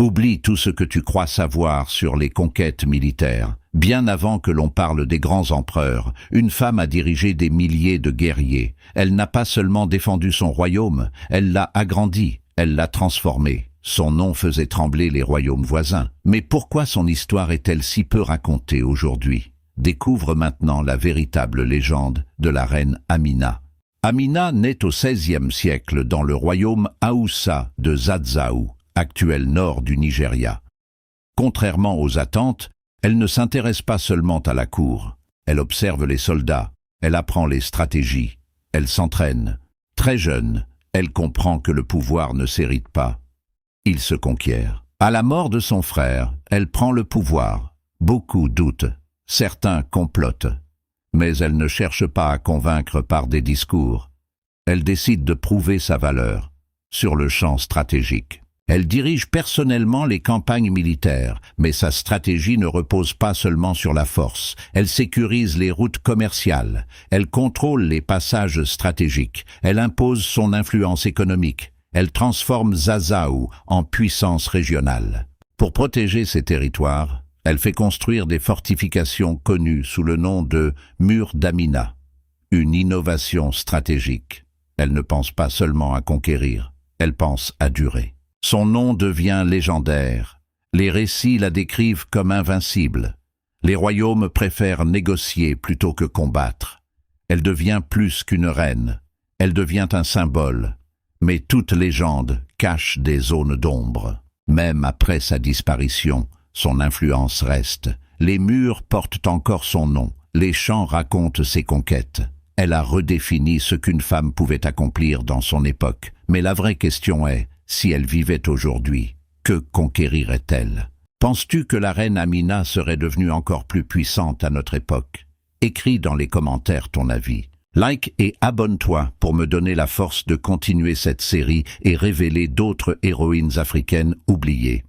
Oublie tout ce que tu crois savoir sur les conquêtes militaires. Bien avant que l'on parle des grands empereurs, une femme a dirigé des milliers de guerriers. Elle n'a pas seulement défendu son royaume, elle l'a agrandi, elle l'a transformé. Son nom faisait trembler les royaumes voisins. Mais pourquoi son histoire est-elle si peu racontée aujourd'hui? Découvre maintenant la véritable légende de la reine Amina. Amina naît au XVIe siècle dans le royaume Haoussa de Zazzau, actuel nord du Nigeria. Contrairement aux attentes, elle ne s'intéresse pas seulement à la cour. Elle observe les soldats, elle apprend les stratégies, elle s'entraîne. Très jeune, elle comprend que le pouvoir ne s'hérite pas. Il se conquiert. À la mort de son frère, elle prend le pouvoir. Beaucoup doutent, certains complotent. Mais elle ne cherche pas à convaincre par des discours. Elle décide de prouver sa valeur sur le champ stratégique. Elle dirige personnellement les campagnes militaires, mais sa stratégie ne repose pas seulement sur la force. Elle sécurise les routes commerciales, elle contrôle les passages stratégiques, elle impose son influence économique, elle transforme Zazzau en puissance régionale. Pour protéger ces territoires, elle fait construire des fortifications connues sous le nom de murs d'Amina, une innovation stratégique. Elle ne pense pas seulement à conquérir, elle pense à durer. Son nom devient légendaire. Les récits la décrivent comme invincible. Les royaumes préfèrent négocier plutôt que combattre. Elle devient plus qu'une reine. Elle devient un symbole. Mais toute légende cache des zones d'ombre. Même après sa disparition, son influence reste. Les murs portent encore son nom. Les chants racontent ses conquêtes. Elle a redéfini ce qu'une femme pouvait accomplir dans son époque. Mais la vraie question est, si elle vivait aujourd'hui, que conquérirait-elle? Penses-tu que la reine Amina serait devenue encore plus puissante à notre époque? Écris dans les commentaires ton avis. Like et abonne-toi pour me donner la force de continuer cette série et révéler d'autres héroïnes africaines oubliées.